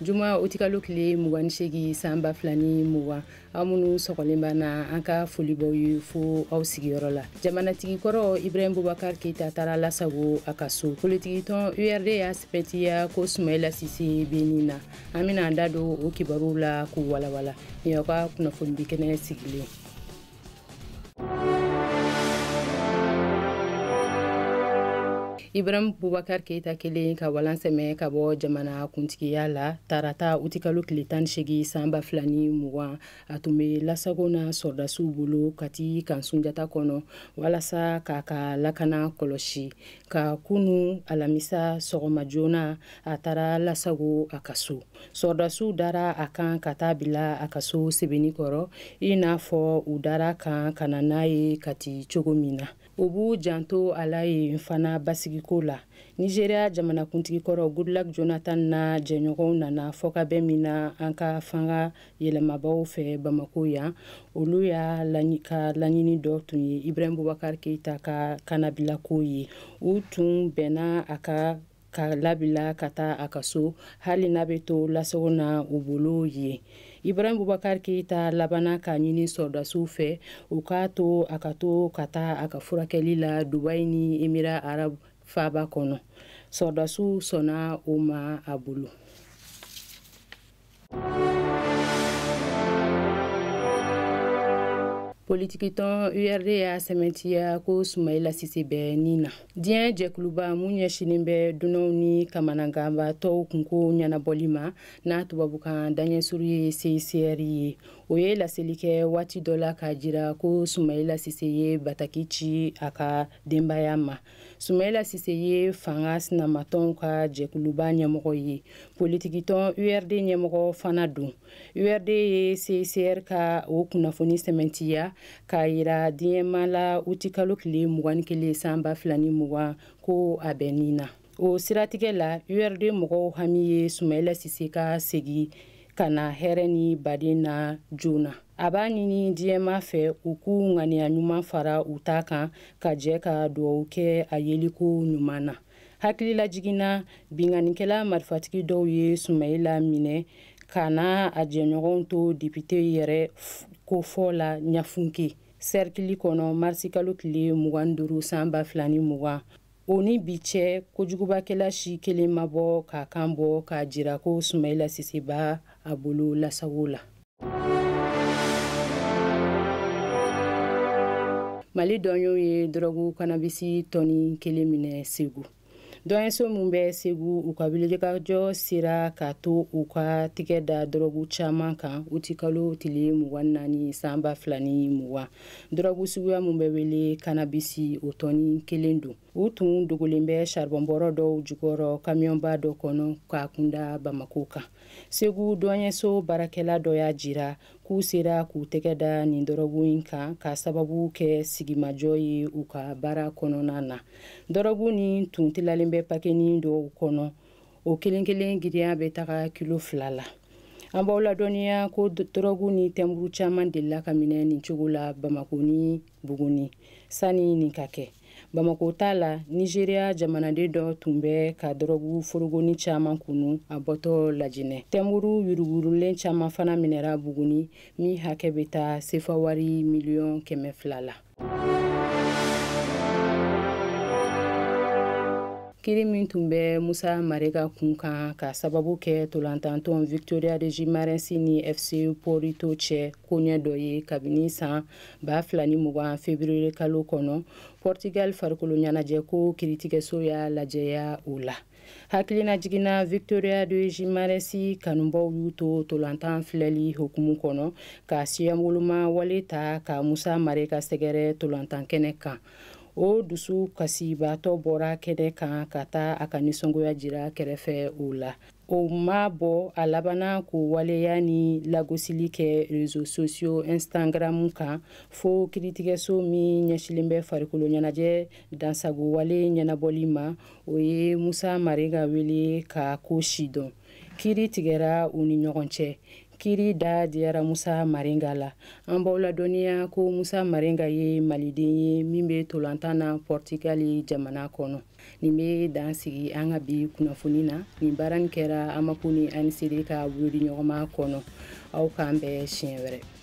Juma otikalo kile mugan segi samba flani muwa amunu sokolemba na anka foliboyu fo aw sigiyɔrɔ la jamanatigi kɔrɔ Ibrahim Boubacar Keita tara lasago akaso politiki ton URD ya spetiya ko Sumaila Sise benina amina ndado o Kibaru la ku walawala ni yoka kuna fondi kene sigile Ibrahim Boubacar Keita kelen ka walansɛmɛ ka bɔ jamana kuntigiya la tarata utikalo kile 18 samba flani mugan a tun bɛ lasago na sɔrdasiw bolo kati kan sunjata kɔnɔ walasa k'a ka lakana kɔlɔsi ka kunu alamisa sɔgɔma joona a taara lasago a ka so sɔrdasiw dara a kan ka taa bila a ka so sɛbɛnni kɔrɔ i n'a fɔ u dara kan ka na n'a ye kati cogo min na o b'u janto ala ye fana basigiko la Nigeria jamanakuntigi kɔrɔ Goodluck Jonathan na jɛɲɔgɔnw nana fɔ ka bɛn min na an ka fanga yɛlɛmabaw fɛ Bamako yan olu y'a ka laɲini dɔ tun ye Ibrahim Boubacar Keita ka kannabilako ye u tun bɛnna a ka labila ka taa a ka so hali n'a bɛ to lasago na u bolo ye Ibrahim Boubacar Keita labana ka ɲini sɔrdasiw fɛ u k'a to a ka taa a ka furakɛli la Dubai ni Émirats Arabes faaba kɔnɔ sɔrdasiw sɔnna o ma a bolo politiki ton URD y'a sɛmɛntiya ko Sumaila Sise bɛ nin na diɲɛ jɛkuluba mun ɲɛsinin bɛ dunanw ni kamanaganba tɔw kunko ɲɛnabɔli ma n'a tubabukan daɲɛsuru ye CICR ye o ye laseli kɛ waati dɔ la k'a jira ko Sumaila Sise ye bataki ci a ka denbaya ma Sumaila Sise ye fanga sinamatɔnw ka jɛkuluba ɲɛmɔgɔ ye politiki ton URD ɲɛmɔgɔ fana don URD ye CICR ka o kunnafoni sɛmɛntiya k'a yira diɲɛma la utikalo kile 21 sanba flani mugan ko a bɛ nin na o siratigɛ la URD mɔgɔw hami ye Sumaila Sise ka segi ka na hɛrɛ ni baden na joona a b'a ɲini diɲɛma fɛ u k'u ŋaniya ɲuman fara u ta kan ka jɛ ka duwawu kɛ a yeliko ɲuman na hakililajigina binganikɛla marifatigi dɔw ye Sumaila minɛ ka na a jɛɲɔgɔnw to député yɛrɛ ko fɔ la ɲafunke cercle kɔnɔ marsikalo kile 25 sanba flani mugan o ni bi cɛ kojugubakɛla si kelen ma bɔ k'a kan bɔ k'a jira ko Sumaila Sise b'a a bolo lasago la Mali dɔnyo ye drogu Cannabis tonne 1 minɛ Segou dɔnso mun bɛ Segou u ka wilikajɔ sera ka to u ka tigɛ da drogu caman kan utikalo tile 24 sanba flani mugan drogu suguya mun bɛ wele Cannabis o tonne 1 don u tun dogolen bɛ charbon bɔrɔ dɔw jukɔrɔ kamiyɔnba dɔ kɔnɔ k'a kunda Bamako kan Segou dɔnso barakɛla dɔ y'a jira k'u sera k'u tɛgɛ da nin drogu in kan ka sababu kɛ sigimajɔ ye u ka baara kɔnɔna na drogu ni tun tilalen bɛ pakeni dɔw kɔnɔ o kelen giriya bɛ taga kilo 2 la an b'aw ladɔnniya ko drogu ni tɛmuru caman delila ka minɛ nin cogo la Bamako ni Buguni sani nin ka kɛ Bamako ta la Nigeria jamanaden dɔ tun bɛ ka drogu forogoni caman kunu a bɔtɔ lajinɛ tɛmuru yurugurulen caman fana minɛra Buguni min hakɛ bɛ taa sefa wari miliyɔn 200 la kiri min tun bɛ Musa Marega kun kan ka sababu kɛ tolantantɔn Victoria de Gimarensi ni FC Porto cɛ koɲɛ dɔ ye kabini san 2020 février kalo kɔnɔ Portugal farikolo ɲɛnajɛ ko kiritigɛso y'a lajɛya o la hakilina jigina Victoria de Gimarensi kanubaw y'u to tolantan filɛli hukumu kɔnɔ ka siyamoloma wale ta ka Musa Marega sɛgɛrɛ tolantan kɛnɛ kan o dusu kasibatɔ bɔra kɛnɛ kan ka taa a ka nisɔngoya jira kɛrɛfɛ o la o ma bɔ a labana ko waleya ni lagosili kɛ réseaux sociaux Instagram kan fo kiritigɛso min ɲɛsilen bɛ farikolo ɲɛnajɛ dansago wale ɲɛnabɔli ma o ye Musa Marega wele ka ko si dɔn kiri tigɛra u ni ɲɔgɔn cɛ kiri da diyara Musa Marenga la. An b'aw ladɔnniya ko Musa Marenga ye maliden ye min bɛ tolantan na Portugal jamana kɔnɔ. Nin bɛ dan sigi an ka bi kunnafoni na. Nin baara nin kɛra Amaku ni ANCD ka wuli ɲɔgɔnma kɔnɔ. Aw k'an bɛn siɲɛ wɛrɛ.